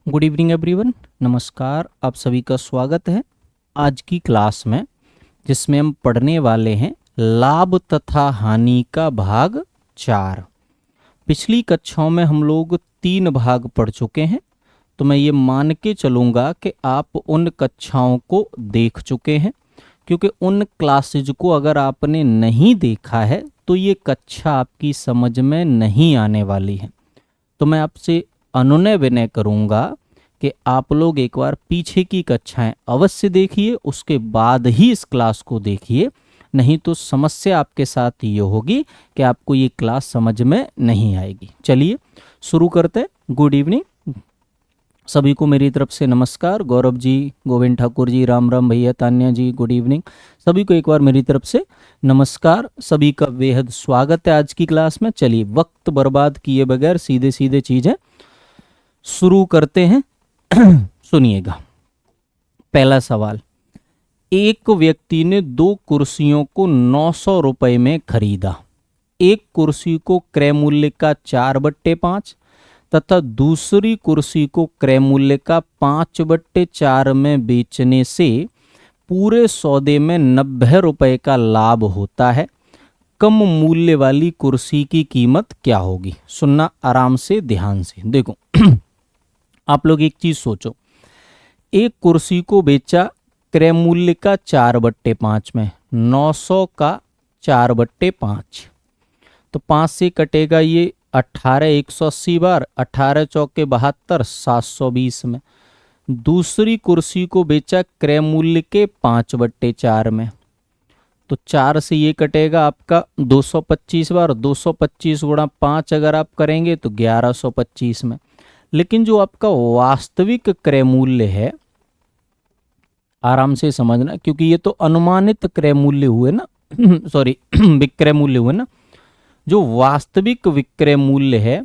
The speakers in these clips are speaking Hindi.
Good evening everyone. नमस्कार, आप सभी का स्वागत है आज की क्लास में, जिसमें हम पढ़ने वाले हैं लाभ तथा हानि का भाग 4। पिछली कक्षाओं में हम लोग 3 भाग पढ़ चुके हैं, तो मैं ये मान के चलूँगा कि आप उन कक्षाओं को देख चुके हैं, क्योंकि उन क्लासेज को अगर आपने नहीं देखा है तो ये कक्षा आपकी समझ में नहीं आने वाली है। तो मैं आपसे अनुनय विनय करूंगा कि आप लोग एक बार पीछे की कक्षाएं अवश्य देखिए, उसके बाद ही इस क्लास को देखिए, नहीं तो समस्या आपके साथ ये होगी कि आपको ये क्लास समझ में नहीं आएगी। चलिए शुरू करते हैं। गुड इवनिंग सभी को मेरी तरफ से नमस्कार। गौरव जी, गोविंद ठाकुर जी, राम राम भैया, तान्या जी, गुड इवनिंग। सभी को एक बार मेरी तरफ से नमस्कार। सभी का बेहद स्वागत है आज की क्लास में। चलिए वक्त बर्बाद किए बगैर सीधे सीधे चीजें शुरू करते हैं। सुनिएगा। पहला सवाल, एक व्यक्ति ने 2 कुर्सियों को 900 रुपए में खरीदा। एक कुर्सी को क्रय मूल्य का 4/5 तथा दूसरी कुर्सी को क्रय मूल्य का 5/4 में बेचने से पूरे सौदे में 90 रुपए का लाभ होता है। कम मूल्य वाली कुर्सी की कीमत क्या होगी? सुनना आराम से, ध्यान से। देखो आप लोग एक चीज सोचो, एक कुर्सी को बेचा क्रय मूल्य का 4/5 में, 900 का 4/5, तो 5 से कटेगा ये 18, 180 बार, 18 चौके 72, 720 में। दूसरी कुर्सी को बेचा क्रय मूल्य के 5/4 में, तो 4 से ये कटेगा आपका 225 बार, 225 गुणा 5 अगर आप करेंगे तो 1125 में। लेकिन जो आपका वास्तविक क्रय मूल्य है, आराम से समझना क्योंकि ये तो अनुमानित क्रय मूल्य हुए ना सॉरी विक्रय मूल्य हुए ना। जो वास्तविक विक्रय मूल्य है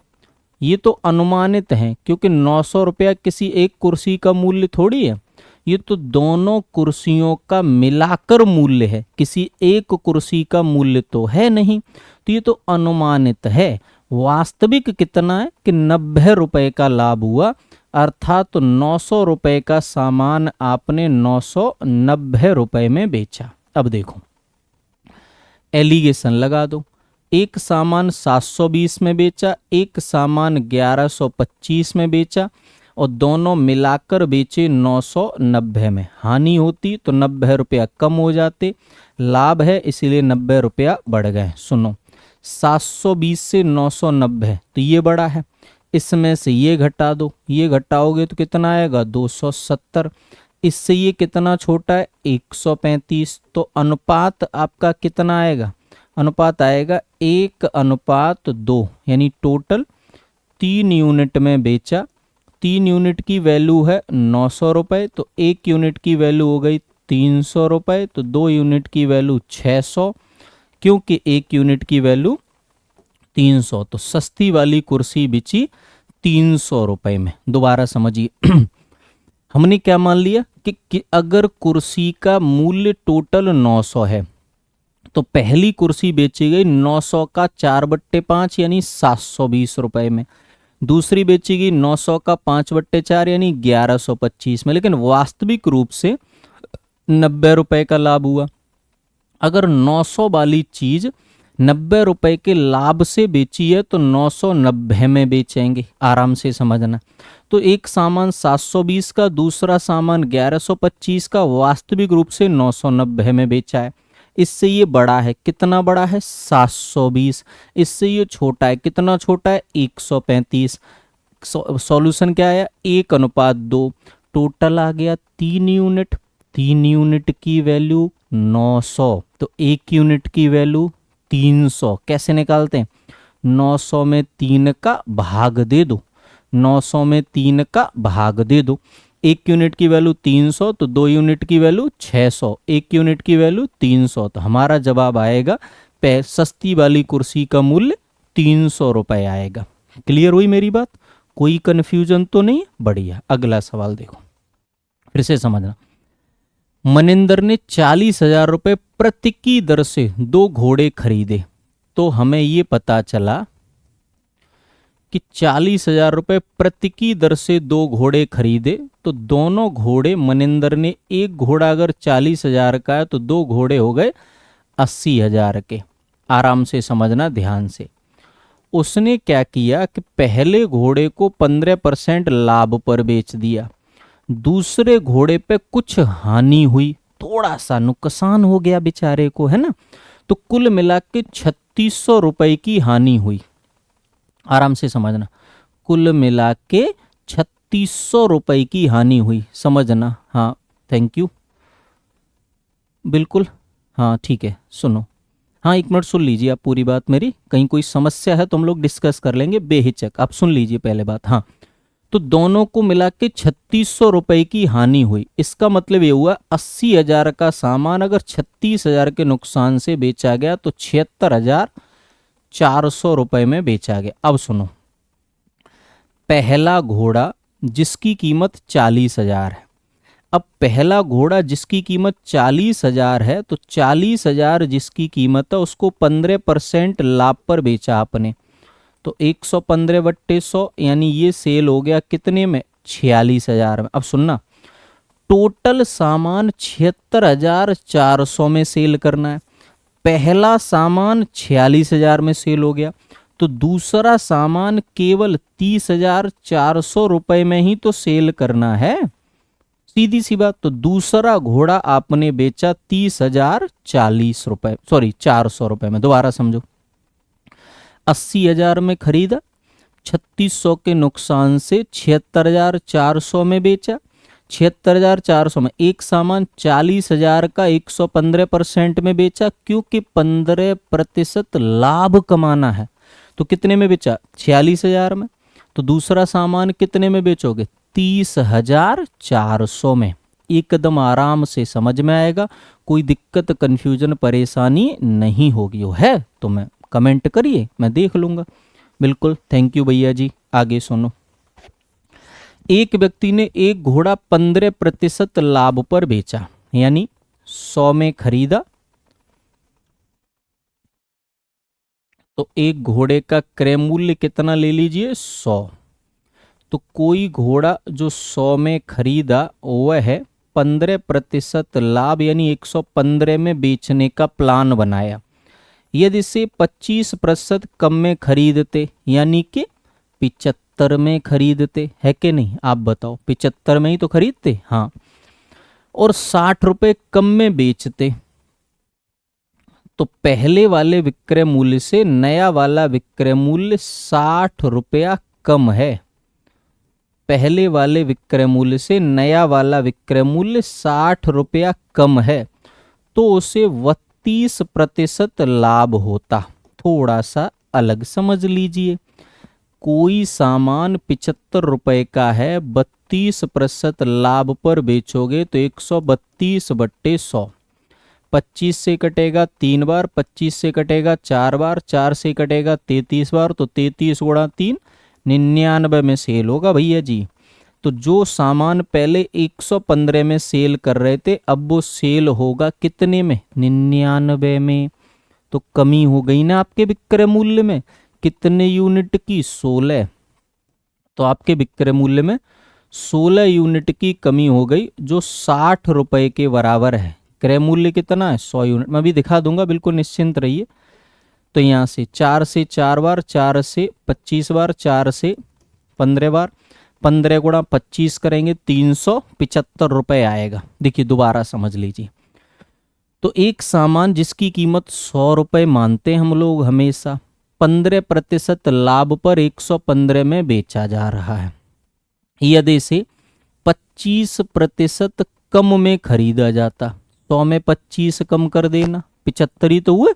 ये तो अनुमानित है, क्योंकि 900 रुपया किसी एक कुर्सी का मूल्य थोड़ी है, ये तो दोनों कुर्सियों का मिलाकर मूल्य है, किसी एक कुर्सी का मूल्य तो है नहीं, तो ये तो अनुमानित है। वास्तविक कितना है कि 90 रुपए का लाभ हुआ, अर्थात 900 रुपए का सामान आपने 990 रुपए में बेचा। अब देखो एलिगेशन लगा दो, एक सामान 720 में बेचा, एक सामान 1125 में बेचा, और दोनों मिलाकर बेचे 990 में। हानि होती तो 90 रुपया कम हो जाते, लाभ है इसीलिए 90 रुपया बढ़ गए। सुनो, 720 से 990 तो ये बड़ा है, इसमें से ये घटा दो, ये घटाओगे तो कितना आएगा? 270। इससे ये कितना छोटा है? 135। तो अनुपात आपका कितना आएगा? अनुपात आएगा 1:2, यानी टोटल 3 यूनिट में बेचा। 3 यूनिट की वैल्यू है 900 रुपये, तो 1 यूनिट की वैल्यू हो गई 300 रुपये, तो 2 यूनिट की वैल्यू 600, क्योंकि 1 यूनिट की वैल्यू 300, तो सस्ती वाली कुर्सी बिची 300 रुपये में। दोबारा समझिए हमने क्या मान लिया कि अगर कुर्सी का मूल्य टोटल 900 है तो पहली कुर्सी बेची गई 900 का 4/5 यानी 720 रुपए में, दूसरी बेची गई 900 का 5/4 यानी 1125 में, लेकिन वास्तविक रूप से 90 रुपए का लाभ हुआ। अगर 900 वाली चीज 90 रुपए के लाभ से बेची है तो 990 में बेचेंगे। आराम से समझना। तो एक सामान 720 का, दूसरा सामान 1125 का, वास्तविक रूप से 990 में बेचा है। इससे ये बड़ा है, कितना बड़ा है? 720। इससे ये छोटा है, कितना छोटा है? 135। सॉल्यूशन क्या आया? 1:2। टोटल आ गया 3 यूनिट। 3 यूनिट की वैल्यू 900, तो 1 यूनिट की वैल्यू 300। कैसे निकालते हैं? 900 में 3 का भाग दे दो, 900 में 3 का भाग दे दो। 1 यूनिट की वैल्यू 300, तो 2 यूनिट की वैल्यू 600, 1 यूनिट की वैल्यू 300, तो हमारा जवाब आएगा सस्ती वाली कुर्सी का मूल्य 300 रुपये आएगा। क्लियर हुई मेरी बात? कोई कंफ्यूजन तो नहीं? बढ़िया। अगला सवाल देखो, फिर से समझना। मनिंदर ने 40,000 रुपये प्रति की दर से 2 घोड़े खरीदे, तो हमें ये पता चला कि 40,000 रुपये प्रति की दर से 2 घोड़े खरीदे, तो दोनों घोड़े मनिंदर ने, एक घोड़ा अगर 40,000 का है तो 2 घोड़े हो गए 80,000 के। आराम से समझना, ध्यान से। उसने क्या किया कि पहले घोड़े को 15% लाभ पर बेच दिया, दूसरे घोड़े पे कुछ हानि हुई, थोड़ा सा नुकसान हो गया बेचारे को, है ना, तो कुल मिला के 3600 रुपए की हानि हुई। आराम से समझना, कुल मिला के 3600 रुपए की हानि हुई, समझना। हाँ, थैंक यू, बिल्कुल, हाँ ठीक है, सुनो, हाँ 1 मिनट सुन लीजिए आप पूरी बात मेरी, कहीं कोई समस्या है तो हम लोग डिस्कस कर लेंगे, बेहिचक आप सुन लीजिए पहले बात। हाँ, तो दोनों को मिला के 3600 रुपए की हानि हुई। इसका मतलब ये हुआ 80,000 का सामान अगर 36,000 के नुकसान से बेचा गया तो 76,400 रुपए में बेचा गया। अब सुनो, पहला घोड़ा जिसकी कीमत 40,000 है, अब पहला घोड़ा जिसकी कीमत 40,000 है, तो 40,000 जिसकी कीमत है उसको 15% लाभ पर बेचा आपने, तो 115/100 यानी ये सेल हो गया कितने में, 46,000 में। अब सुनना, टोटल सामान 76,400 में सेल करना है। पहला सामान 46,000 में सेल हो गया, तो दूसरा सामान केवल 30,400 रुपए में ही तो सेल करना है, सीधी सी बात। तो दूसरा घोड़ा आपने बेचा 30,040 रुपए, सॉरी 400 रुपए में। दोबारा समझो, 80,000 में खरीदा, 3600 के नुकसान से 76,400 में बेचा, 76,400 में एक सामान 40,000 का 115% में बेचा, क्योंकि 15% लाभ कमाना है। तो कितने में बेचा, 46,000 में। तो दूसरा सामान कितने में बेचोगे, 30,400 में। एकदम आराम से समझ में आएगा, कोई दिक्कत कंफ्यूजन परेशानी नहीं होगी। वो है तो मैं कमेंट करिए, मैं देख लूंगा। बिल्कुल, थैंक यू भैया जी। आगे सुनो, एक व्यक्ति ने एक घोड़ा 15% लाभ पर बेचा, यानी 100 में खरीदा, तो एक घोड़े का क्रय मूल्य कितना ले लीजिए, 100। तो कोई घोड़ा जो 100 में खरीदा वह है 15% लाभ यानी 115 में बेचने का प्लान बनाया। यदि से 25% कम में खरीदते, यानी कि 75 में खरीदते, है कि नहीं, आप बताओ, 75 में ही तो खरीदते, हाँ, और 60 रुपए कम में बेचते, तो पहले वाले विक्रय मूल्य से नया वाला विक्रय मूल्य 60 रुपया कम है। पहले वाले विक्रय मूल्य से नया वाला विक्रय मूल्य 60 रुपया कम है, तो उसे 32% लाभ होता। थोड़ा सा अलग समझ लीजिए, कोई सामान 75 रुपए का है, 32% लाभ पर बेचोगे तो 132/100, 25 से कटेगा 3 बार, 25 से कटेगा 4 बार, 4 से कटेगा 33 बार, तो 33 गुणा 3 99 में सेल होगा भैया जी। तो जो सामान पहले 115 में सेल कर रहे थे, अब वो सेल होगा कितने में, 99 में। तो कमी हो गई ना आपके विक्रय मूल्य में, कितने यूनिट की, 16। तो आपके विक्रय मूल्य में 16 यूनिट की कमी हो गई, जो 60 रुपए के बराबर है। क्रय मूल्य कितना है, 100 यूनिट, मैं भी दिखा दूंगा, बिल्कुल निश्चिंत रहिए। तो यहाँ से 4 से 4 बार, 4 से 25 बार, 4 से 15 बार, 15 गुणा 25 करेंगे 375 रुपए आएगा। देखिए दोबारा समझ लीजिए, तो एक सामान जिसकी कीमत 100 रुपए मानते हैं हम लोग हमेशा, 15% लाभ पर 115 में बेचा जा रहा है। यदि से 25% कम में खरीदा जाता, 100 में 25 कम कर देना, 75 ही तो हुए,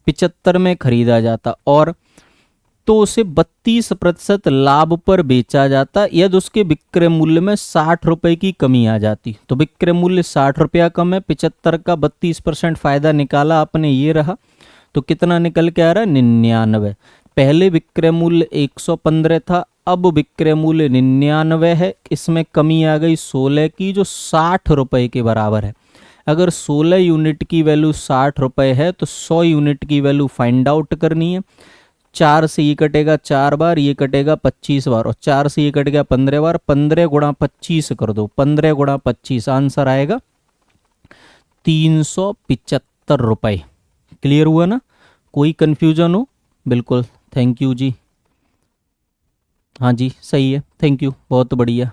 75 में खरीदा जाता और तो उसे 32% लाभ पर बेचा जाता, यदि उसके विक्रय मूल्य में 60 रुपए की कमी आ जाती। तो विक्रय मूल्य 60 रुपया कम है, 75 का 32% फायदा निकाला आपने, ये रहा, तो कितना निकल के आ रहा है, 99। पहले विक्रय मूल्य 115 था, अब विक्रय मूल्य 99 है, इसमें कमी आ गई 16 की, जो 60 रुपए के बराबर है। अगर 16 यूनिट की वैल्यू 60 रुपए है तो 100 यूनिट की वैल्यू फाइंड आउट करनी है। 4 से ये कटेगा 4 बार, ये कटेगा 25 बार, और 4 से ये कट गया 15 बार। 15 गुणा 25 कर दो, 15 गुणा 25, आंसर आएगा 375 रुपये। क्लियर हुआ ना? कोई कंफ्यूजन हो? बिल्कुल, थैंक यू जी। हाँ जी सही है, थैंक यू, बहुत बढ़िया।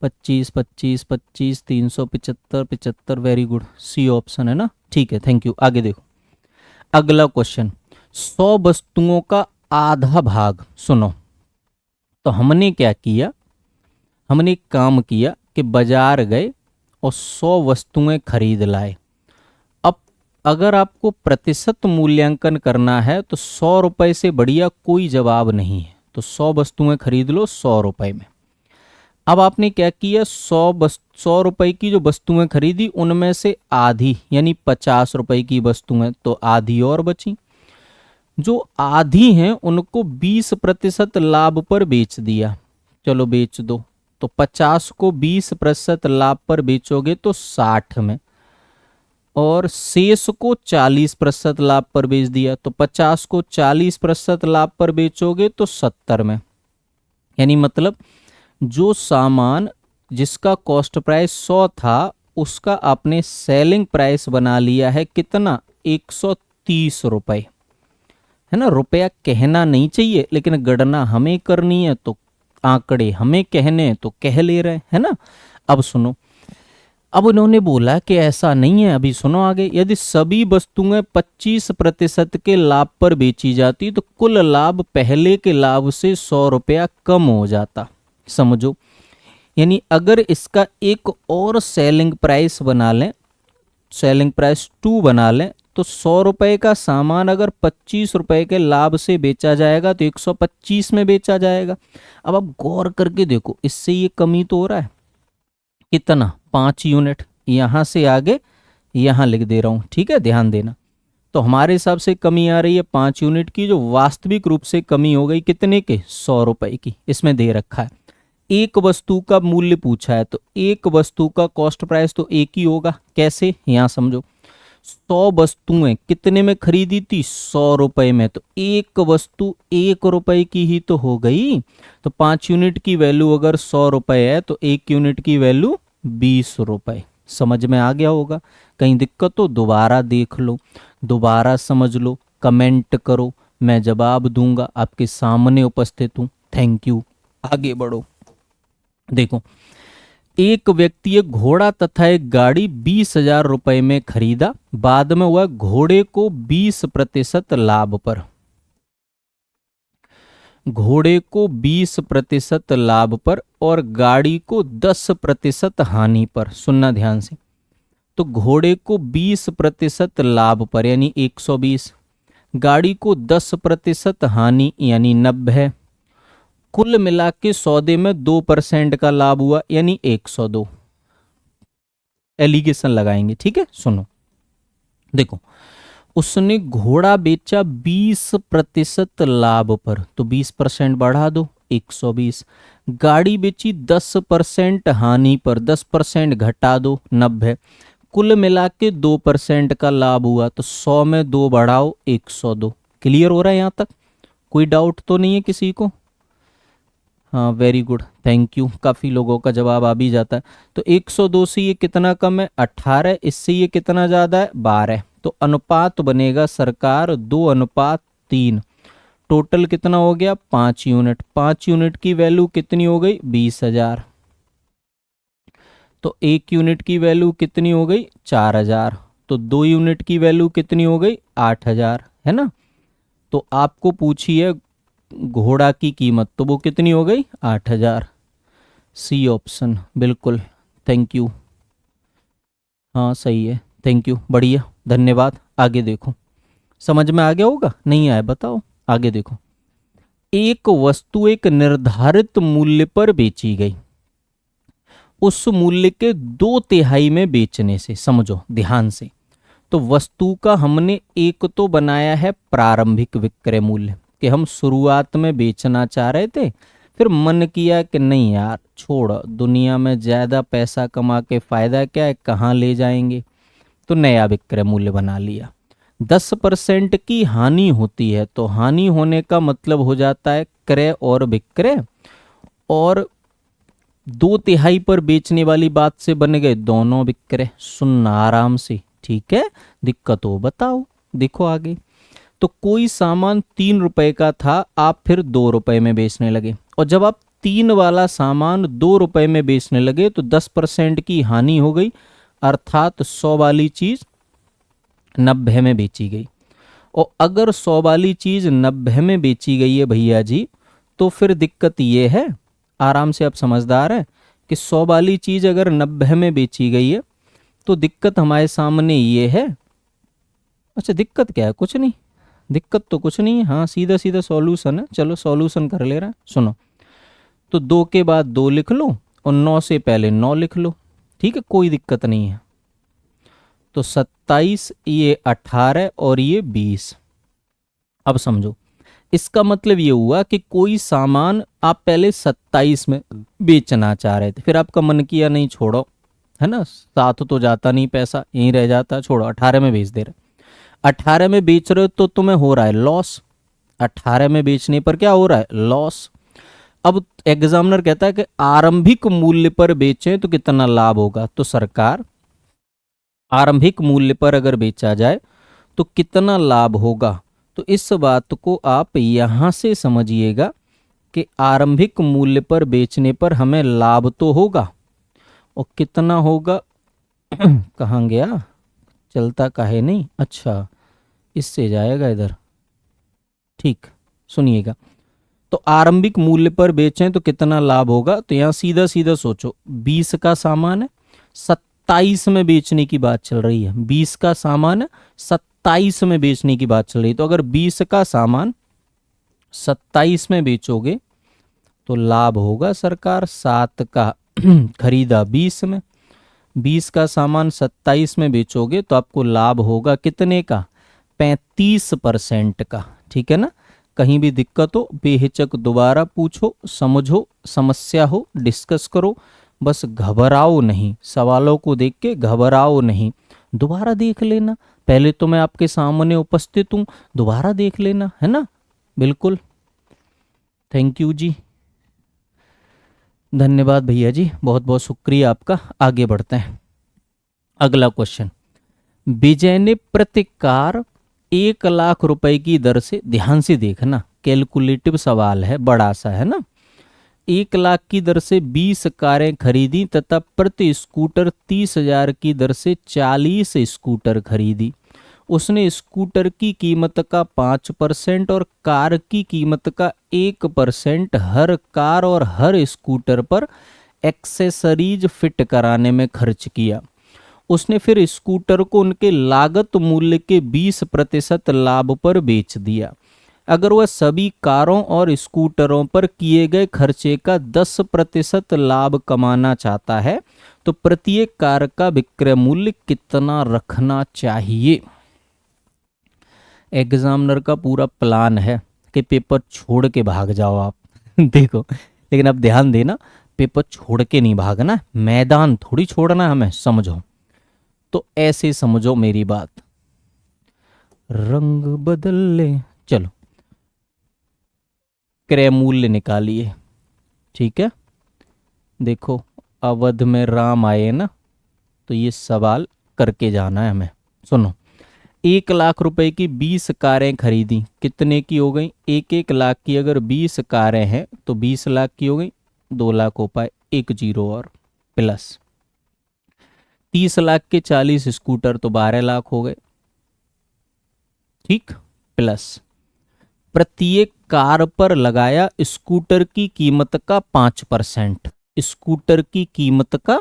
25 25 25 375 75, वेरी गुड, सी ऑप्शन है ना। ठीक है, थैंक यू। आगे देखो अगला क्वेश्चन, 100 वस्तुओं का आधा भाग। सुनो, तो हमने क्या किया, हमने एक काम किया कि बाजार गए और 100 वस्तुएं खरीद लाए। अब अगर आपको प्रतिशत मूल्यांकन करना है तो 100 रुपए से बढ़िया कोई जवाब नहीं है। तो 100 वस्तुएं खरीद लो 100 रुपए में। अब आपने क्या किया, 100 रुपए की जो वस्तुएं खरीदी उनमें से आधी यानी 50 रुपए की वस्तुएं, तो आधी और बची। जो आधी हैं उनको 20% लाभ पर बेच दिया। चलो बेच दो। तो 50 को 20% लाभ पर बेचोगे तो 60 में, और शेष को 40% लाभ पर बेच दिया। तो 50 को 40% लाभ पर बेचोगे तो 70 में। यानी मतलब जो सामान जिसका कॉस्ट प्राइस 100 था उसका आपने सेलिंग प्राइस बना लिया है कितना, 130 रुपए। है ना, रुपया कहना नहीं चाहिए लेकिन गणना हमें करनी है, तो आंकड़े हमें कहने हैं तो कह ले रहे हैं, है ना। अब सुनो, अब उन्होंने बोला कि ऐसा नहीं है, अभी सुनो आगे, यदि सभी वस्तुएं 25% के लाभ पर बेची जाती तो कुल लाभ पहले के लाभ से 100 रुपया कम हो जाता। समझो, यानी अगर इसका एक और सेलिंग प्राइस बना लें, सेलिंग प्राइस 2 बना लें, तो 100 रुपए का सामान अगर 25 रुपए के लाभ से बेचा जाएगा तो 125 में बेचा जाएगा। अब आप गौर करके देखो, इससे ये कमी तो हो रहा है कितना, 5 यूनिट। यहां से आगे यहां लिख दे रहा हूं, ठीक है, ध्यान देना। तो हमारे हिसाब से कमी आ रही है 5 यूनिट की, जो वास्तविक रूप से कमी हो गई कितने के, 100 रुपए की। इसमें दे रखा है एक वस्तु का मूल्य पूछा है, तो एक वस्तु का कॉस्ट प्राइस तो एक ही होगा। कैसे, यहां समझो, 100 वस्तुएं कितने में खरीदी थी, 100 रुपए में, तो एक वस्तु 1 रुपए की ही तो हो गई। तो 5 यूनिट की वैल्यू अगर 100 रुपए है तो 1 यूनिट की वैल्यू 20 रुपए। समझ में आ गया होगा? कहीं दिक्कत हो दोबारा देख लो, दोबारा समझ लो, कमेंट करो, मैं जवाब दूंगा, आपके सामने उपस्थित हूं। Thank you. आगे बढ़ो। देखो, एक व्यक्ति एक घोड़ा तथा एक गाड़ी 20,000 रुपए में खरीदा, बाद में वह घोड़े को 20% लाभ पर, घोड़े को 20% लाभ पर और गाड़ी को 10% हानि पर। सुनना ध्यान से, तो घोड़े को 20% लाभ पर यानी 120, गाड़ी को 10% हानि यानी 90, कुल मिला के सौदे में 2% का लाभ हुआ यानी 102। एलिगेशन लगाएंगे, ठीक है। सुनो, देखो, उसने घोड़ा बेचा 20% लाभ पर, तो 20% बढ़ा दो 120। गाड़ी बेची 10% हानि पर, 10% घटा दो 90। कुल मिला के 2% का लाभ हुआ, तो 100 में 2 बढ़ाओ 102। क्लियर हो रहा है यहाँ तक? कोई डाउट तो नहीं है किसी को? हाँ, वेरी गुड, थैंक यू। काफ़ी लोगों का जवाब आ भी जाता है। तो 102 से ये कितना कम है, 18। इससे ये कितना ज़्यादा है, 12। तो अनुपात बनेगा सरकार 2:3। टोटल कितना हो गया, 5 यूनिट। 5 यूनिट की वैल्यू कितनी हो गई, 20,000। तो 1 यूनिट की वैल्यू कितनी हो गई, 4,000। तो 2 यूनिट की वैल्यू कितनी हो गई, 8,000, है ना। तो आपको पूछी है घोड़ा की कीमत, तो वो कितनी हो गई, 8,000। सी ऑप्शन, बिल्कुल, थैंक यू। हाँ सही है, थैंक यू, बढ़िया, धन्यवाद। आगे देखो, समझ में आ गया होगा, नहीं आया बताओ। आगे देखो, एक वस्तु एक निर्धारित मूल्य पर बेची गई, उस मूल्य के 2/3 में बेचने से, समझो ध्यान से, तो वस्तु का हमने एक तो बनाया है प्रारंभिक विक्रय मूल्य कि हम शुरुआत में बेचना चाह रहे थे, फिर मन किया कि नहीं यार छोड़, दुनिया में ज़्यादा पैसा कमा के फ़ायदा क्या है, कहाँ ले जाएंगे, तो नया विक्रय मूल्य बना लिया। 10% की हानि होती है, तो हानि होने का मतलब हो जाता है क्रय और विक्रय, और 2/3 पर बेचने वाली बात से बन गए दोनों विक्रय। सुनना आराम से, ठीक है। दिक्कत हो बताओ। देखो आगे, तो कोई सामान 3 रुपए का था, आप फिर 2 रुपए में बेचने लगे, और जब आप 3 वाला सामान 2 रुपए में बेचने लगे तो 10% की हानि हो गई, अर्थात 100 वाली चीज 90 में बेची गई। और अगर 100 वाली चीज 90 में बेची गई है भैया जी, तो फिर दिक्कत ये है, आराम से आप समझदार है, कि 100 वाली चीज अगर 90 में बेची गई है तो दिक्कत हमारे सामने ये है। अच्छा दिक्कत क्या है, कुछ नहीं, दिक्कत तो कुछ नहीं है, हाँ सीधा सीधा सॉल्यूशन है, चलो सॉल्यूशन कर ले रहा है। सुनो, तो 2 के बाद 2 लिख लो और 9 से पहले 9 लिख लो, ठीक है, कोई दिक्कत नहीं है। तो 27, ये 18 और ये 20। अब समझो, इसका मतलब ये हुआ कि कोई सामान आप पहले 27 में बेचना चाह रहे थे, फिर आपका मन किया नहीं छोड़ो, है ना, साथ तो जाता नहीं, पैसा यहीं रह जाता, छोड़ो 18 में बेच दे रहे। 18 में बेच रहे हो तो तुम्हें हो रहा है लॉस, 18 में बेचने पर क्या हो रहा है, लॉस। अब एग्जामिनर कहता है कि आरंभिक मूल्य पर बेचें तो कितना लाभ होगा, तो सरकार आरंभिक मूल्य पर अगर बेचा जाए तो कितना लाभ होगा, तो इस बात को आप यहां से समझिएगा कि आरंभिक मूल्य पर बेचने पर हमें लाभ तो होगा, और कितना होगा कहाँ गया, चलता काहे नहीं, अच्छा इससे जाएगा इधर, ठीक, सुनिएगा। तो आरंभिक मूल्य पर बेचें तो कितना लाभ होगा, तो यहां सीधा सीधा सोचो, 20 का सामान है, 27 में बेचने की बात चल रही है, 20 का सामान है, 27 में बेचने की बात चल रही है, तो अगर 20 का सामान 27 में बेचोगे तो लाभ होगा सरकार 7 का खरीदा 20 में, 20 का सामान 27 में बेचोगे तो आपको लाभ होगा कितने का, 35% का, ठीक है ना। कहीं भी दिक्कत हो बेहिचक दोबारा पूछो, समझो, समस्या हो डिस्कस करो, बस घबराओ नहीं, सवालों को देख के घबराओ नहीं, दोबारा देख लेना, पहले तो मैं आपके सामने उपस्थित हूं, दोबारा देख लेना, है ना, बिल्कुल। थैंक यू जी, धन्यवाद भैया जी, बहुत बहुत शुक्रिया आपका। आगे बढ़ते हैं, अगला क्वेश्चन। विजय ने प्रतिकार 1 लाख रुपए की दर से, ध्यान से देखना, कैलकुलेटिव सवाल है, बड़ा सा है ना, 1 लाख की दर से 20 कारें खरीदी तथा प्रति स्कूटर 30,000 की दर से 40 स्कूटर खरीदी। उसने स्कूटर की कीमत का 5% और कार की कीमत का 1% हर कार और हर स्कूटर पर एक्सेसरीज फिट कराने में खर्च किया। उसने फिर स्कूटर को उनके लागत मूल्य के 20% लाभ पर बेच दिया। अगर वह सभी कारों और स्कूटरों पर किए गए खर्चे का 10% लाभ कमाना चाहता है तो प्रत्येक कार का विक्रय मूल्य कितना रखना चाहिए। एग्जामिनर का पूरा प्लान है कि पेपर छोड़ के भाग जाओ आप देखो, लेकिन अब ध्यान देना, पेपर छोड़ के नहीं भागना, मैदान थोड़ी छोड़ना है हमें, समझो। तो ऐसे समझो मेरी बात, रंग बदल ले, चलो क्रय मूल्य निकालिए, ठीक है। देखो अवध में राम आए ना, तो ये सवाल करके जाना है हमें। सुनो, 1 लाख रुपए की 20 कारें खरीदी, कितने की हो गई, 1-1 लाख की अगर 20 कारें हैं तो 20 लाख की हो गई, 2 लाख हो पाए, एक जीरो और प्लस 30 लाख के 40 स्कूटर तो 12 लाख हो गए, ठीक, प्लस प्रत्येक कार पर लगाया स्कूटर की कीमत का 5%, स्कूटर की कीमत का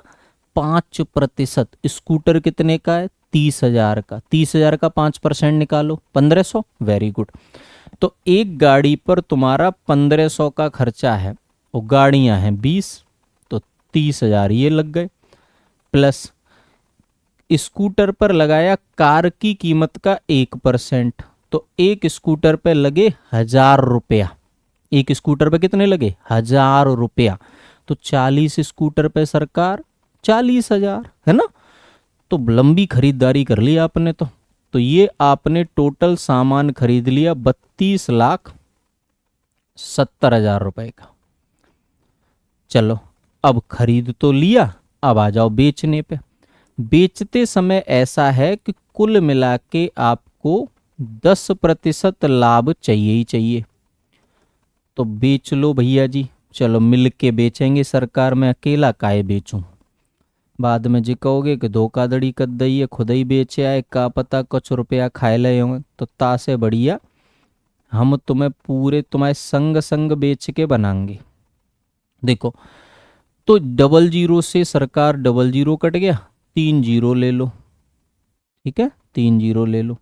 5%, स्कूटर कितने का है, 30,000 का, 30,000 का 5% निकालो, 1500, वेरी गुड। तो एक गाड़ी पर तुम्हारा 1500 का खर्चा है, और गाड़ियां हैं 20, तो 30,000 ये लग गए, प्लस स्कूटर पर लगाया कार की कीमत का 1%, तो एक स्कूटर पे लगे 1,000 रुपया, एक स्कूटर पे कितने लगे, 1,000 रुपया, तो 40 स्कूटर पे सरकार 40,000, है ना। तो लंबी खरीदारी कर ली आपने, तो तो ये आपने टोटल सामान खरीद लिया 32,70,000 रुपए का। चलो अब खरीद तो लिया, अब आ जाओ बेचने पे। बेचते समय ऐसा है कि कुल मिला के आपको 10% लाभ चाहिए ही चाहिए। तो बेच लो भैया जी, चलो मिल के बेचेंगे सरकार, मैं अकेला काहे बेचूं। बाद में जी कहोगे कि धोखाधड़ी कर दई है, खुद ही बेचे आए, का पता कुछ रुपया खाए ले होंगे। तो तासे बढ़िया हम तुम्हें पूरे तुम्हारे संग संग बेच के बनाएंगे। देखो तो 00 से सरकार 00 कट गया, 3 जीरो ले लो, ठीक है 3 जीरो ले लो।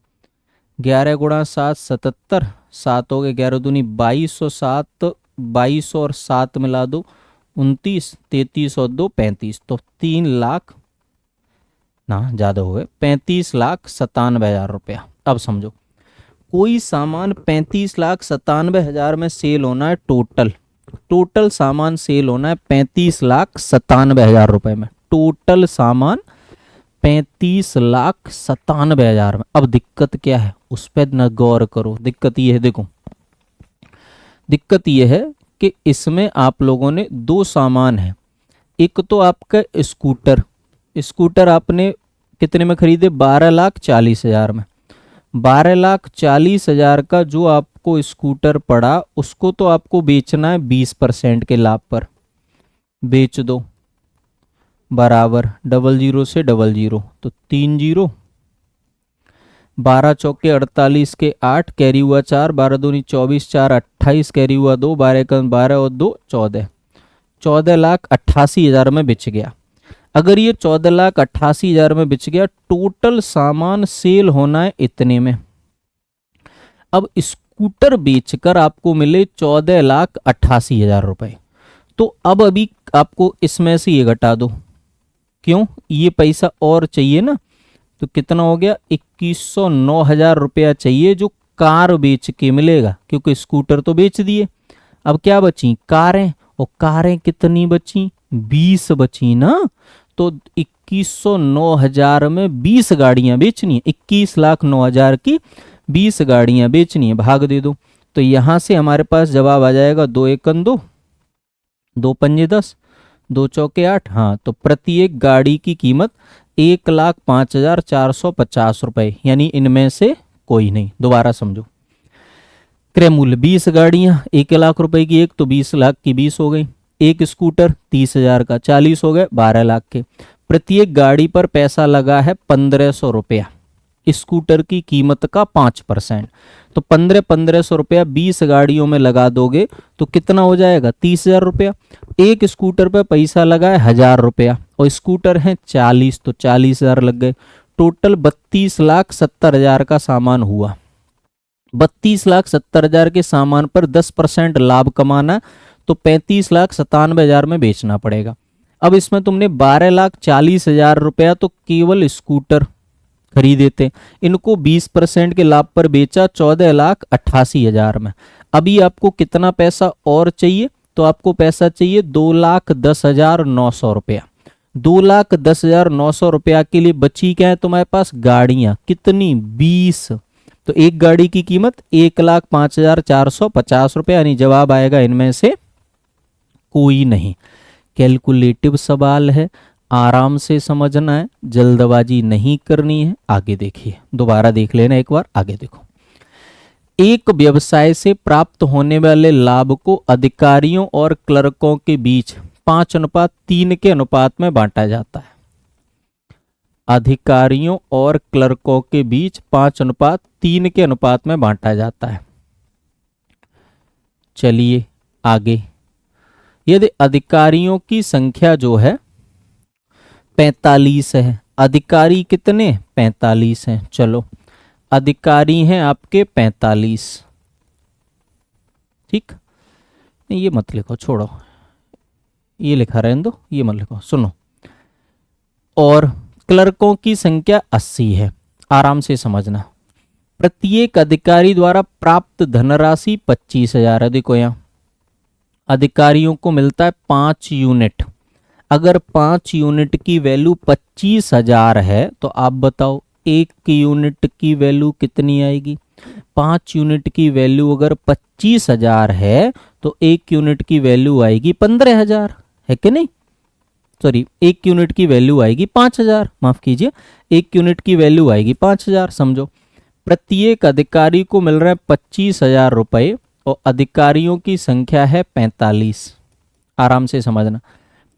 11 गुणा 7 77, 7 हो गए, 11 दूनी 22 और 7 22 और 7 मिला दो 29, 33 और 2 35, तो 3 लाख ना ज़्यादा हो गए, 35,97,000 रुपया। अब समझो कोई सामान 35,97,000 में सेल होना है, टोटल सामान सेल होना है 35,97,000 रुपए में, टोटल सामान 35,97,000 में। अब दिक्कत क्या है उस पर न गौर करो। दिक्कत ये है, देखो दिक्कत ये है कि इसमें आप लोगों ने दो सामान है। एक तो आपका स्कूटर आपने कितने में खरीदे, 12,40,000 में। 12,40,000 का जो आपको स्कूटर पड़ा उसको तो आपको बेचना है 20% के लाभ पर। बेच दो, बराबर 00 से 00, तो 3 जीरो, 12 चौके 48 के 8, कैरी हुआ 4, 12 दूनी 24, 4 28, कैरी हुआ 2, 12 का 12 और 2 14, 14,88,000 में बिच गया। अगर ये 14,88,000 में बिच गया, टोटल सामान सेल होना है इतने में। अब स्कूटर बेचकर आपको मिले 14,88,000 रुपए, तो अब अभी आपको इसमें से ये घटा दो, क्यों, ये पैसा और चाहिए ना। तो कितना हो गया, 21,09,000 रुपया चाहिए जो कार बेच के मिलेगा, क्योंकि स्कूटर तो बेच दिए। अब क्या बची, कारें, और कारें कितनी बची, 20 बची ना। तो 21,09,000 में 20 गाड़ियां बेचनी है, 21,09,000 की 20 गाड़ियां बेचनी है, भाग दे दो। तो यहां से हमारे पास जवाब आ जाएगा 2 एकन 2, 2 पंजे 10, 2 चौके 8। हाँ, तो प्रत्येक गाड़ी की कीमत 1,05,450 रुपए, यानी इनमें से कोई नहीं। दोबारा समझो, क्रय मूल्य 20 गाड़ियां 1 लाख रुपए की, एक तो 20 लाख की 20 हो गई, एक स्कूटर 30,000 का 40 हो गए, 12 लाख के। प्रत्येक गाड़ी पर पैसा लगा है 1,500 रुपया, स्कूटर की कीमत का 5%, तो 1,500 रुपया 20 गाड़ियों में लगा दोगे तो कितना हो जाएगा, 30,000 रुपया। एक स्कूटर पर पैसा लगा है 1,000 रुपया, और स्कूटर है 40, तो 40,000 लग गए। टोटल 32,70,000 का सामान हुआ। 32,70,000 के सामान पर 10% लाभ कमाना, तो 35,97,000 में बेचना पड़ेगा। अब इसमें तुमने 12,40,000 रुपया तो केवल स्कूटर खरीदे थे, इनको 20% के लाभ पर बेचा 14,88,000 में। अभी आपको कितना पैसा और चाहिए, तो आपको पैसा चाहिए 2,10,900 रुपया। 2,10,900 रुपया के लिए बची क्या है तुम्हारे पास, गाड़ियां कितनी, 20। तो एक गाड़ी की कीमत 1,05,450 रुपया, यानी जवाब आएगा इनमें से कोई नहीं। कैलकुलेटिव सवाल है, आराम से समझना है, जल्दबाजी नहीं करनी है। आगे देखिए, दोबारा देख लेना एक बार, आगे देखो। एक व्यवसाय से प्राप्त होने वाले लाभ को अधिकारियों और क्लर्कों के बीच 5:3 के अनुपात में बांटा जाता है। अधिकारियों और क्लर्कों के बीच 5:3 के अनुपात में बांटा जाता है। चलिए आगे, यदि अधिकारियों की संख्या जो है 45 है, अधिकारी कितने, 45 हैं। चलो अधिकारी हैं आपके 45, ठीक, ये मत लिखो, छोड़ो, ये लिखा रहने दो, ये मत लिखो, सुनो। और क्लर्कों की संख्या 80 है। आराम से समझना, प्रत्येक अधिकारी द्वारा प्राप्त धनराशि 25,000 है। देखो यहाँ अधिकारियों को मिलता है 5 यूनिट। अगर 5 यूनिट की वैल्यू 25,000 है तो आप बताओ 1 यूनिट की वैल्यू कितनी आएगी? 5 यूनिट की वैल्यू अगर 25,000 है तो 1 यूनिट की वैल्यू आएगी 15,000, है कि नहीं? सॉरी, 1 यूनिट की वैल्यू आएगी 5,000, माफ कीजिए, 1 यूनिट की वैल्यू आएगी 5,000। समझो, प्रत्येक अधिकारी को मिल रहा है 25,000 रुपये और अधिकारियों की संख्या है 45। आराम से समझना,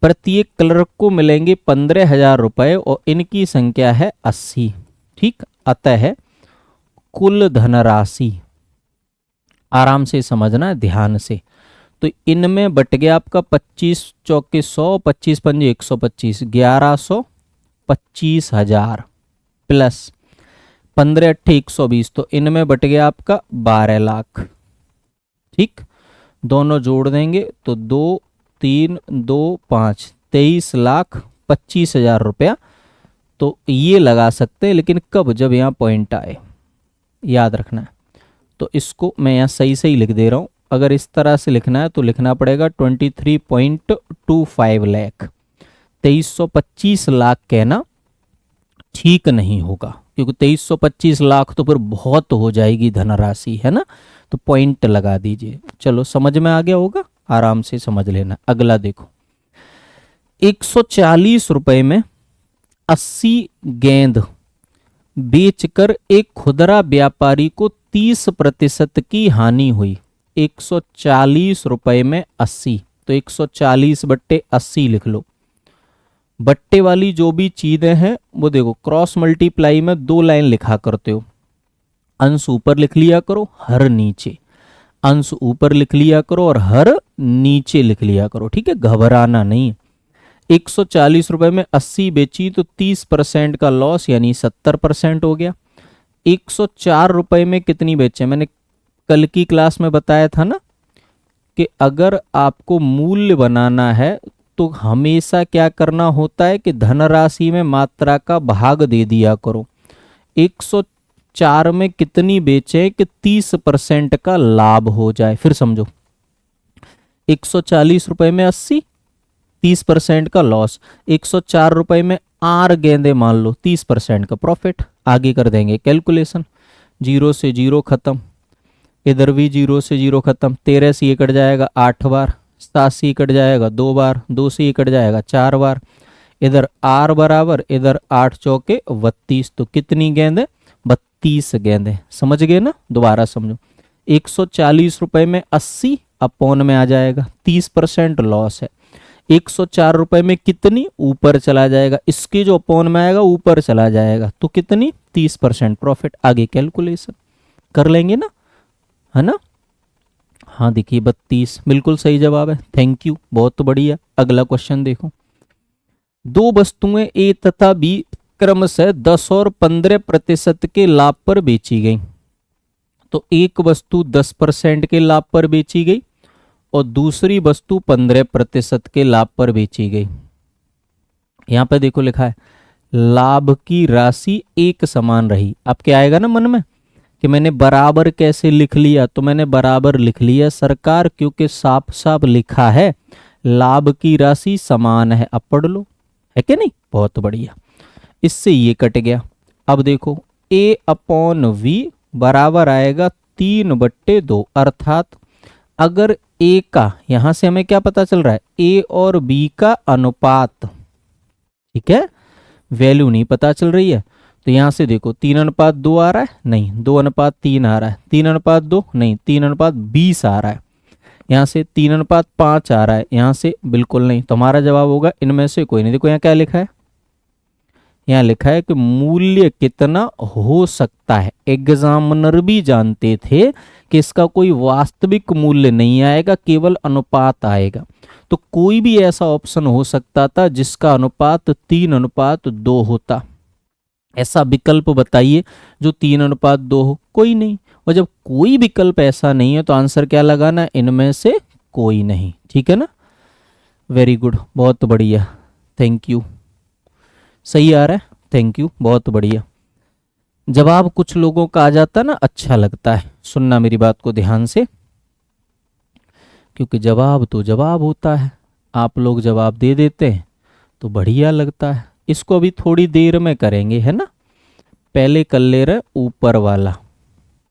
प्रत्येक क्लर्क को मिलेंगे 15,000 रुपये और इनकी संख्या है 80। ठीक, अतः कुल धनराशि, आराम से समझना ध्यान से, तो इनमें बट गया आपका 25 चौके 100, 25 पंजे 125, 1125,000 प्लस 15 अट्ठे 120, तो इनमें बट गया आपका 12 लाख। ठीक, दोनों जोड़ देंगे तो 2 3 2 5 23,25,000 रुपया। तो ये लगा सकते हैं, लेकिन कब? जब यहाँ पॉइंट आए, याद रखना है। तो इसको मैं यहाँ सही सही लिख दे रहा हूँ। अगर इस तरह से लिखना है तो लिखना पड़ेगा 23.25 लाख। 2325 लाख कहना ठीक नहीं होगा, क्योंकि 2325 लाख तो फिर बहुत हो जाएगी धनराशि, है ना? तो पॉइंट लगा दीजिए। चलो, समझ में आ गया होगा, आराम से समझ लेना। अगला देखो, 140 रुपए में 80 गेंद बेचकर एक खुदरा व्यापारी को 30% की हानि हुई। 140 रुपए में 80, तो 140 बट्टे 80 लिख लो। बट्टे वाली जो भी चीजें हैं वो देखो, क्रॉस मल्टीप्लाई में 2 लाइन लिखा करते हो, अंश ऊपर लिख लिया करो, हर नीचे, अंश ऊपर लिख लिया करो और हर नीचे लिख लिया करो। ठीक है, घबराना नहीं। 140 रुपए में 80 बेची तो 30% का लॉस, यानी 70% हो गया। 104 रुपए में कितनी बेचे? मैंने कल की क्लास में बताया था ना कि अगर आपको मूल्य बनाना है तो हमेशा क्या करना होता है कि धनराशि में मात्रा का भाग दे दिया करो। 104 में कितनी बेचे कि 30% का लाभ हो जाए। फिर समझो, 140 रुपए में 80, 30% का लॉस, 104 रुपए में 8 गेंदे मान लो, 30% का प्रॉफिट। आगे कर देंगे कैलकुलेशन, 0 से 0 खत्म, इधर भी 0 से 0 खत्म, 13 से ये कट जाएगा 8 बार, 7 से कट जाएगा 2 बार, 2 से कट जाएगा 4 बार, इधर r बराबर, इधर 8 चौके 32, तो कितनी गेंदे? 32 गेंदे। समझ गए ना? दोबारा समझो, 140 रुपए में 80 अपॉन में आ जाएगा, 30% लॉस है। 104 रुपए में कितनी? ऊपर चला जाएगा, इसके जो अपॉन में आएगा ऊपर चला जाएगा, तो कितनी? 30% प्रॉफिट। आगे कैलकुलेशन कर लेंगे ना, है ना? हाँ, देखिए 32 बिल्कुल सही जवाब है। थैंक यू, बहुत बढ़िया। अगला क्वेश्चन देखो, 2 वस्तुएं ए तथा बी क्रमशः 10 और 15% के लाभ पर बेची गई। तो एक वस्तु 10% के लाभ पर बेची गई और दूसरी वस्तु 15% के लाभ पर बेची गई। यहां पर देखो लिखा है लाभ की राशि एक समान रही। अब क्या आएगा ना मन में कि मैंने बराबर कैसे लिख लिया? तो मैंने बराबर लिख लिया सरकार, क्योंकि साफ साफ लिखा है लाभ की राशि समान है। अब पढ़ लो, है कि नहीं? बहुत बढ़िया। इससे ये कट गया। अब देखो a अपॉन v बराबर आएगा 3/2, अर्थात अगर a का, यहां से हमें क्या पता चल रहा है? a और b का अनुपात, ठीक है, वैल्यू नहीं पता चल रही है। तो यहां से देखो 3:2 आ रहा है, नहीं 2:3 आ रहा है, 3:2 नहीं, 3:20 आ रहा है, यहाँ से 3:5 आ रहा है, यहाँ से बिल्कुल नहीं। तो हमारा जवाब होगा इनमें से कोई नहीं। देखो यहाँ क्या लिखा है, यहाँ लिखा है कि मूल्य कितना हो सकता है। एग्जामिनर भी जानते थे कि इसका कोई वास्तविक मूल्य नहीं आएगा, केवल अनुपात आएगा। तो कोई भी ऐसा ऑप्शन हो सकता था जिसका अनुपात 3:2 होता। ऐसा विकल्प बताइए जो 3:2 हो। कोई नहीं। और जब कोई विकल्प ऐसा नहीं है तो आंसर क्या लगाना? इनमें से कोई नहीं। ठीक है ना? वेरी गुड, बहुत बढ़िया, थैंक यू। सही आ रहा है, थैंक यू, बहुत बढ़िया। जवाब कुछ लोगों का आ जाता ना, अच्छा लगता है। सुनना मेरी बात को ध्यान से, क्योंकि जवाब तो जवाब होता है, आप लोग जवाब दे देते हैं तो बढ़िया लगता है। इसको अभी थोड़ी देर में करेंगे, है ना? पहले कर ले रहे ऊपर वाला।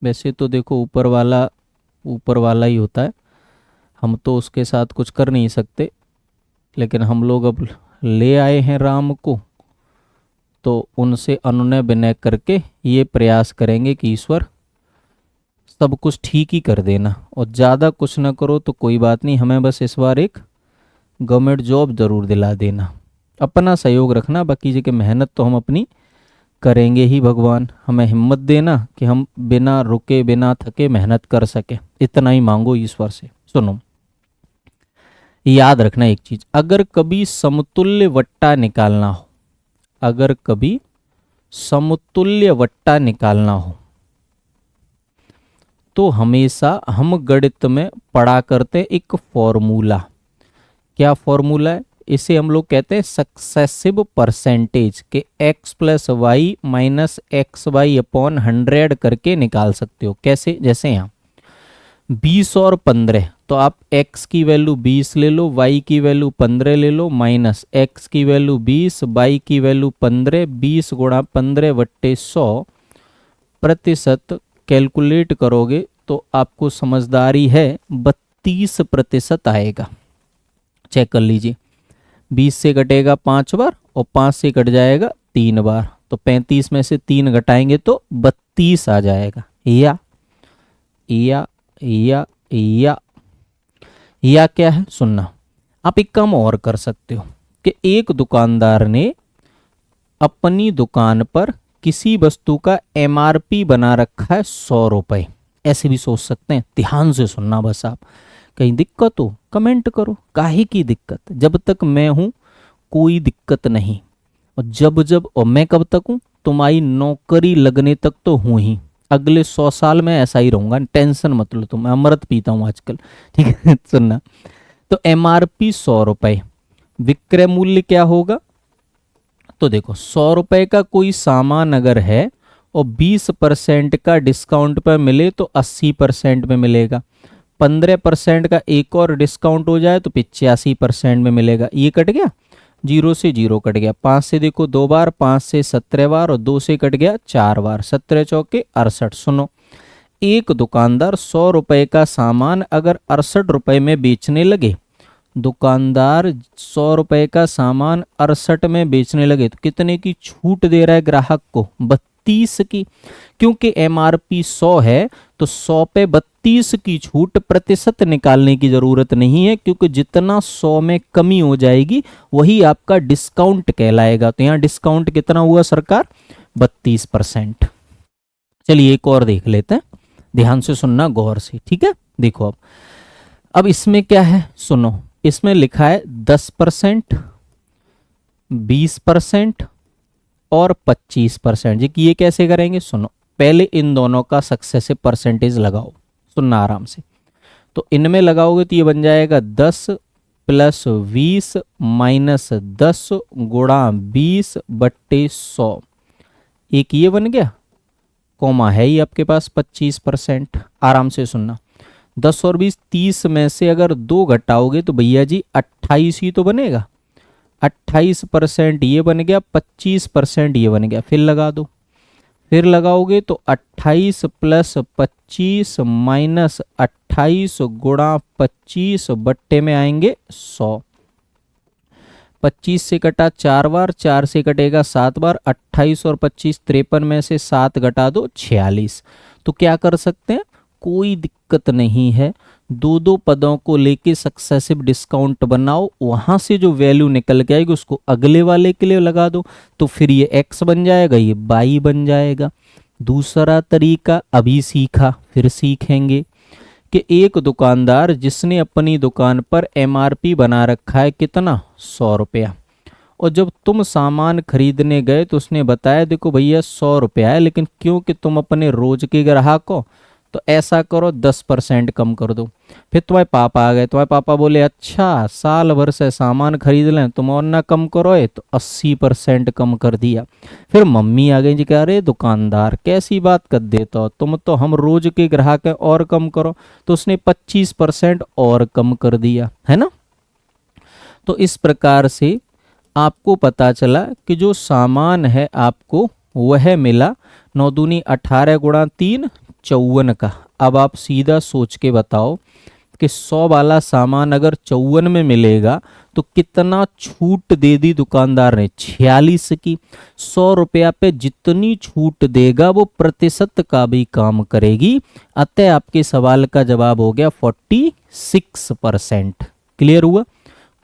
वैसे तो देखो ऊपर वाला ही होता है, हम तो उसके साथ कुछ कर नहीं सकते, लेकिन हम लोग अब ले आए हैं राम को, तो उनसे अनुनय विनय करके ये प्रयास करेंगे कि ईश्वर सब कुछ ठीक ही कर देना, और ज़्यादा कुछ ना करो तो कोई बात नहीं, हमें बस इस बार एक गवर्नमेंट जॉब ज़रूर दिला देना। अपना सहयोग रखना, बाकी जी की मेहनत तो हम अपनी करेंगे ही। भगवान हमें हिम्मत देना कि हम बिना रुके बिना थके मेहनत कर सके, इतना ही मांगो ईश्वर से। सुनो, याद रखना एक चीज, अगर कभी समतुल्य वट्टा निकालना हो, अगर कभी समतुल्य वट्टा निकालना हो तो हमेशा हम गणित में पढ़ा करते एक फॉर्मूला। क्या फॉर्मूला है? इसे हम लोग कहते हैं सक्सेसिव परसेंटेज के x plus Y minus X Y upon 100 करके निकाल सकते हो। कैसे? जैसे यहाँ 20 और 15, तो आप x की वैल्यू 20 ले लो, y की वैल्यू 15 ले लो, माइनस x की वैल्यू 20, y की वैल्यू 15, 20 गुणा 15 बट्टे 100 प्रतिशत कैलकुलेट करोगे तो आपको समझदारी है 32% आएगा। चेक कर लीजिए, 20 से कटेगा 5 बार और 5 से कट जाएगा 3 बार, तो 35 में से 3 घटाएंगे तो 32 आ जाएगा। या क्या है सुनना, आप एक काम और कर सकते हो कि एक दुकानदार ने अपनी दुकान पर किसी वस्तु का एमआरपी बना रखा है 100 रुपए। ऐसे भी सोच सकते हैं, ध्यान से सुनना बस। आप कहीं दिक्कत हो कमेंट करो, काहे की दिक्कत, जब तक मैं हूं कोई दिक्कत नहीं, और जब और मैं कब तक हूं, तुम्हारी नौकरी लगने तक तो हूं ही, अगले 100 साल में ऐसा ही रहूंगा, टेंशन मत लो तुम, मैं अमृत पीता हूं आजकल, ठीक है। सुनना, तो एमआरपी 100 रुपए, विक्रय मूल्य क्या होगा? तो देखो 100 रुपए का कोई सामान अगर है और 20% का डिस्काउंट पर मिले तो 80% में मिलेगा, 15% का एक और डिस्काउंट हो जाए तो 85% में मिलेगा। ये कट गया, 0 से 0 कट गया, 5 से देखो 2 बार, 5 से 17 बार और 2 से कट गया 4 बार, 17 चौके 68। सुनो, एक दुकानदार 100 रुपए का सामान अगर 68 रुपए में बेचने लगे, दुकानदार 100 रुपए का सामान 68 में बेचने लगे तो कितने की छूट दे रहा है ग्राहक को? 32 की, क्योंकि एमआरपी 100 है तो 100 पे 32 की छूट, प्रतिशत निकालने की जरूरत नहीं है, क्योंकि जितना 100 में कमी हो जाएगी वही आपका डिस्काउंट कहलाएगा। तो यहां डिस्काउंट कितना हुआ सरकार? 32%। चलिए एक और देख लेते हैं, ध्यान से सुनना गौर से, ठीक है। देखो अब इसमें क्या है, सुनो, इसमें लिखा है 10%, 20% और 25%। जी ये कैसे करेंगे? सुनो, पहले इन दोनों का सक्सेसिव परसेंटेज लगाओ, सुनना आराम से। तो इनमें लगाओगे तो ये बन जाएगा 10 प्लस 20 माइनस 10 गुणा 20 बट्टे 100। एक ये बन गया, कॉमा है ही आपके पास 25%। आराम से सुनना, 10 और 20 30 में से अगर 2 घटाओगे तो भैया जी 28 ही तो बनेगा। 28% ये बन गया, 25% ये बन गया। फिर लगा दो, फिर लगाओगे तो 28 प्लस 25 माइनस 28 गुणा 25 बट्टे में आएंगे 100। 25 से कटा 4 बार, 4 से कटेगा 7 बार, 28 और 25 53 में से 7 घटा दो 46। तो क्या कर सकते हैं, कोई दिक्कत नहीं है, दो दो पदों को लेके सक्सेसिव डिस्काउंट बनाओ, वहां से जो वैल्यू निकल के आएगी उसको अगले वाले के लिए लगा दो, तो फिर ये x बन जाएगा, ये y बन जाएगा। दूसरा तरीका अभी सीखा, फिर सीखेंगे कि एक दुकानदार जिसने अपनी दुकान पर एमआरपी बना रखा है कितना, 100 रुपया, और जब तुम सामान खरीदने गए तो उसने बताया देखो भैया 100 रुपया है, लेकिन क्योंकि तुम अपने रोज के ग्राहक हो तो ऐसा करो 10% कम कर दो। फिर तुम्हारे पापा आ गए, तुम्हारे पापा बोले अच्छा साल भर से सामान खरीद लें, तुम और ना कम करो, तो 80% कम कर दिया। फिर मम्मी आ गई जी, कह रहे दुकानदार कैसी बात कर देता हो, तुम तो हम रोज के ग्राहक हैं, और कम करो, तो उसने 25% और कम कर दिया, है ना। तो इस प्रकार से आपको पता चला कि जो सामान है आपको वह मिला 9 दूनी 18 गुणा 3 54 का। अब आप सीधा सोच के बताओ कि 100 वाला सामान अगर 54 में मिलेगा तो कितना छूट दे दी दुकानदार ने? 46 की। 100 रुपया पे जितनी छूट देगा वो प्रतिशत का भी काम करेगी। अतः आपके सवाल का जवाब हो गया 46%। क्लियर हुआ?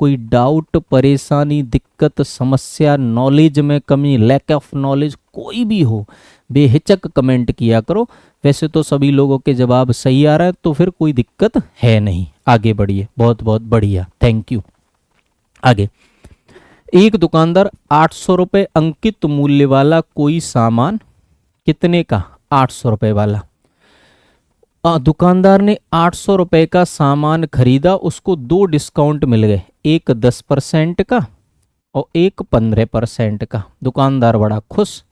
कोई डाउट, परेशानी, दिक्कत, समस्या, नॉलेज में कमी, लैक ऑफ नॉलेज कोई भी हो, बेहिचक कमेंट किया करो। वैसे तो सभी लोगों के जवाब सही आ रहा है तो फिर कोई दिक्कत है नहीं। आगे बढ़िए, बहुत बहुत बढ़िया, थैंक यू। आगे, एक दुकानदार 800 रुपये अंकित मूल्य वाला कोई सामान, कितने का? 800 रुपये वाला। दुकानदार ने 800 रुपये का सामान खरीदा, उसको 2 डिस्काउंट मिल गए, एक 10% का और एक 15% का। दुकानदार बड़ा खुश।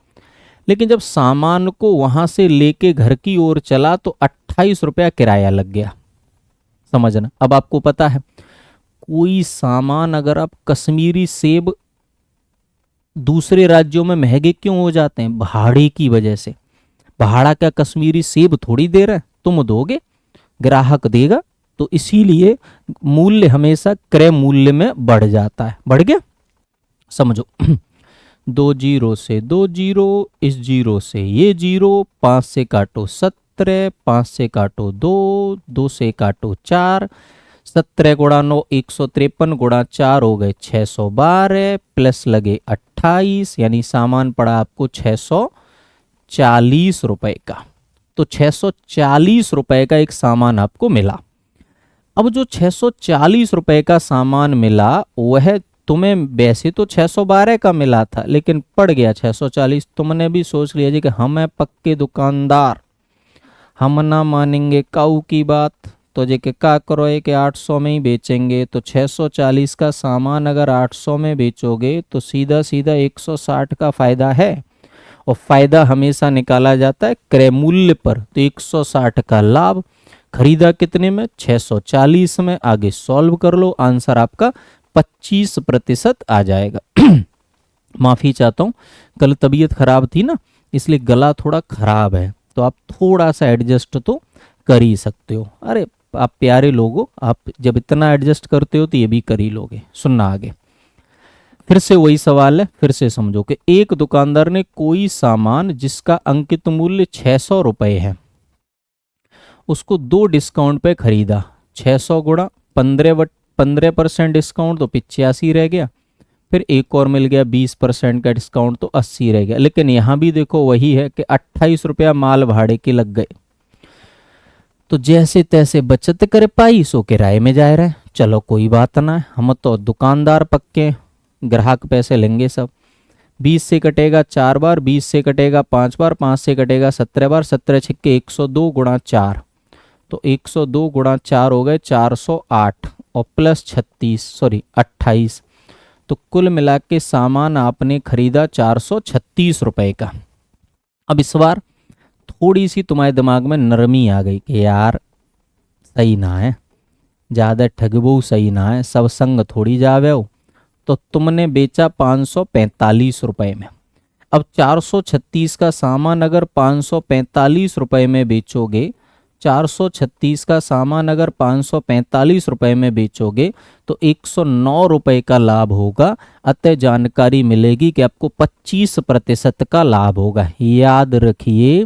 लेकिन जब सामान को वहां से लेके घर की ओर चला तो 28 रुपया किराया लग गया। समझना। अब आपको पता है कोई सामान, अगर आप कश्मीरी सेब दूसरे राज्यों में महंगे क्यों हो जाते हैं? भाड़े की वजह से। भाड़ा क्या कश्मीरी सेब थोड़ी दे रहा है, तुम दोगे, ग्राहक देगा। तो इसीलिए मूल्य हमेशा क्रय मूल्य में बढ़ जाता है। बढ़ गया? समझो। 2 जीरो से 2 जीरो, इस जीरो से ये जीरो, 5 से काटो 17, 5 से काटो 2, 2 से काटो 4, 17 गुणा 9 153 गुणा 4 हो गए 612, प्लस लगे 28, यानी सामान पड़ा आपको 640 रुपए का। तो 640 रुपए का एक सामान आपको मिला। अब जो 640 रुपए का सामान मिला वह तुम्हें वैसे तो 612 का मिला था, लेकिन पड़ गया 640। तुमने भी सोच लिया जी कि हम हैं पक्के दुकानदार, हम ना मानेंगे काऊ की बात। तो जे के का करो है कि 800 में ही बेचेंगे। तो 640 का सामान अगर 800 में बेचोगे तो सीधा सीधा 160 का फायदा है, और फायदा हमेशा निकाला जाता है क्रय मूल्य पर। तो 160 का लाभ। खरीदा कितने में? 640 में। आगे सॉल्व कर लो, आंसर आपका 25% आ जाएगा। माफी चाहता हूँ, कल तबीयत खराब थी ना, इसलिए गला थोड़ा खराब है, तो आप थोड़ा सा एडजस्ट तो कर ही सकते हो। अरे आप प्यारे लोग हो, आप जब इतना एडजस्ट करते हो तो ये भी कर ही लोगे। सुनना आगे, फिर से वही सवाल है, फिर से समझो कि एक दुकानदार ने कोई सामान जिसका अंकित मूल्य 600 रुपये है, उसको 2 डिस्काउंट पे खरीदा। 600 गुणा 15% डिस्काउंट तो 85 रह गया, फिर एक और मिल गया 20% का डिस्काउंट तो 80 रह गया। लेकिन यहाँ भी देखो वही है कि 28 रुपया माल भाड़े के लग गए। तो जैसे तैसे बचत कर पाई, सो किराए में जा रहे हैं। चलो कोई बात ना है, हम तो दुकानदार पक्के, ग्राहक पैसे लेंगे सब। 20 से कटेगा 4 बार, 20 से कटेगा 5 बार, 5 से कटेगा 17 बार, 17 छिक्के 102 गुणा 4, तो 102 गुणा 4 हो गए 408, और प्लस 28। तो कुल मिला के सामान आपने खरीदा 436 रुपए का। अब इस बार थोड़ी सी तुम्हारे दिमाग में नरमी आ गई कि यार सही ना है, ज़्यादा ठगबू सही ना है, सब संग थोड़ी जावे हो। तो तुमने बेचा 545 रुपए में। अब 436 का सामान अगर 545 रुपए में बेचोगे, 436 का सामान अगर 545 रुपए में बेचोगे तो 109 रुपए का लाभ होगा। अतः जानकारी मिलेगी कि आपको 25% का लाभ होगा। याद रखिए,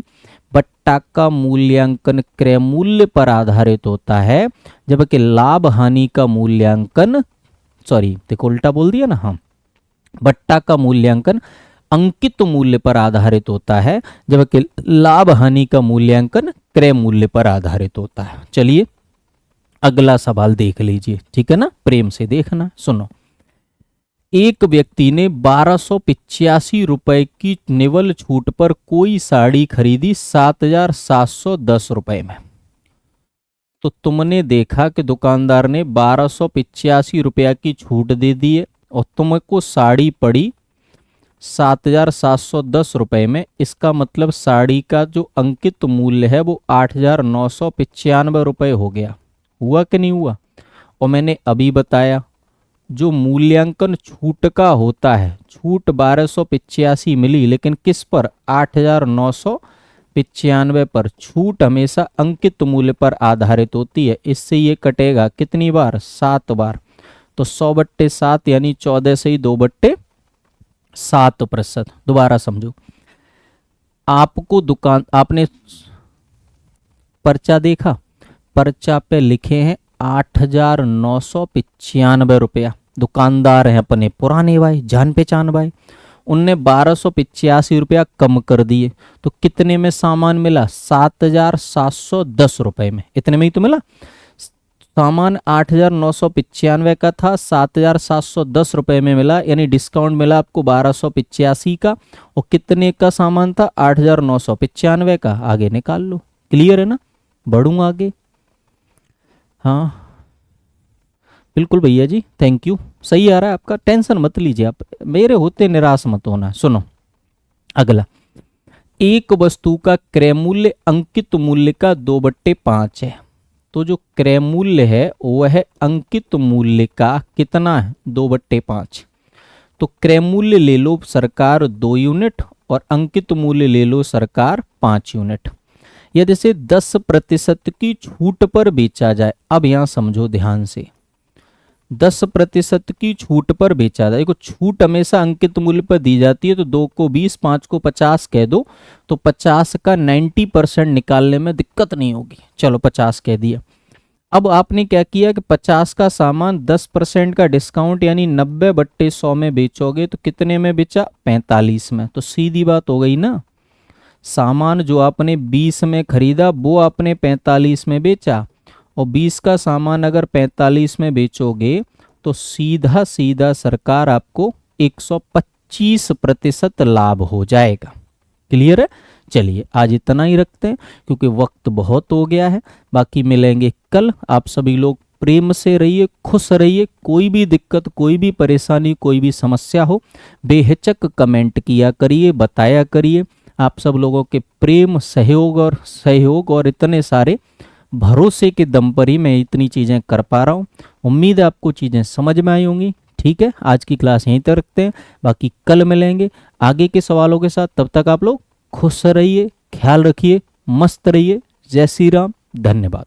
बट्टा का मूल्यांकन क्रय मूल्य पर आधारित होता है, जबकि लाभ हानि का मूल्यांकन, देखो उल्टा बोल दिया ना, हाँ, बट्टा का मूल्यांकन अंकित मूल्य पर आधारित होता है, जबकि लाभ हानि का मूल्यांकन क्रय मूल्य पर आधारित होता है। चलिए अगला सवाल देख लीजिए, ठीक है ना, प्रेम से देखना। सुनो, एक व्यक्ति ने 1285 रुपए की निवल छूट पर कोई साड़ी खरीदी 7710 रुपए में। तो तुमने देखा कि दुकानदार ने 1285 रुपया की छूट दे दी है और तुमको साड़ी पड़ी 7710 रुपए में। इसका मतलब साड़ी का जो अंकित मूल्य है वो 8995 रुपये हो गया। हुआ कि नहीं हुआ? और मैंने अभी बताया जो मूल्यांकन छूट का होता है, छूट 1285 मिली, लेकिन किस पर? 8995 पर। छूट हमेशा अंकित मूल्य पर आधारित होती है, इससे ये कटेगा कितनी बार? 7 बार। तो 100/7 यानी 14 से ही 2/7%। दोबारा समझो, आपको दुकान, आपने पर्चा देखा, पर्चा पे लिखे हैं 8,995 रुपया। दुकानदार हैं अपने पुराने भाई, जान पहचान भाई, उनने 1285 रुपया कम कर दिए, तो कितने में सामान मिला? 7,710 रुपये में। इतने में ही तो मिला। सामान 8,995 का था, 7,710 रुपये में मिला, यानी डिस्काउंट मिला आपको 1285 का। और कितने का सामान था? 8,995 का। आगे निकाल लो। क्लियर है ना? बढ़ूँ आगे? हाँ बिल्कुल भैया जी, थैंक यू। सही आ रहा है आपका, टेंशन मत लीजिए आप, मेरे होते निराश मत होना। सुनो अगला, एक वस्तु का क्रय मूल्य अंकित मूल्य का 2/5 है। तो जो क्रय मूल्य है वह है अंकित मूल्य का कितना है? 2/5। तो क्रय मूल्य ले लो सरकार 2 यूनिट और अंकित मूल्य ले लो सरकार 5 यूनिट। यदि से 10% की छूट पर बेचा जाए, अब यहां समझो ध्यान से, 10% की छूट पर बेचा जाए। देखो छूट हमेशा अंकित मूल्य पर दी जाती है, तो 2 को 20, 5 को 50 कह दो, तो 50 का 90% निकालने में दिक्कत नहीं होगी। चलो 50 कह दिया। अब आपने क्या किया कि 50 का सामान 10% का डिस्काउंट यानी 90/100 में बेचोगे, तो कितने में बेचा? 45 में। तो सीधी बात हो गई ना, सामान जो आपने 20 में खरीदा वो आपने 45 में बेचा, और 20 का सामान अगर 45 में बेचोगे तो सीधा सीधा सरकार आपको 125% लाभ हो जाएगा। क्लियर है? चलिए आज इतना ही रखते हैं क्योंकि वक्त बहुत हो गया है। बाकी मिलेंगे कल। आप सभी लोग प्रेम से रहिए, खुश रहिए। कोई भी दिक्कत, कोई भी परेशानी, कोई भी समस्या हो, बेहिचक कमेंट किया करिए, बताया करिए। आप सब लोगों के प्रेम, सहयोग और इतने सारे भरोसे के दम पर ही मैं इतनी चीज़ें कर पा रहा हूँ। उम्मीद है आपको चीज़ें समझ में आई होंगी। ठीक है, आज की क्लास यहीं तक रखते हैं, बाकी कल मिलेंगे आगे के सवालों के साथ। तब तक आप लोग खुश रहिए, ख्याल रखिए, मस्त रहिए। जय श्री राम, धन्यवाद।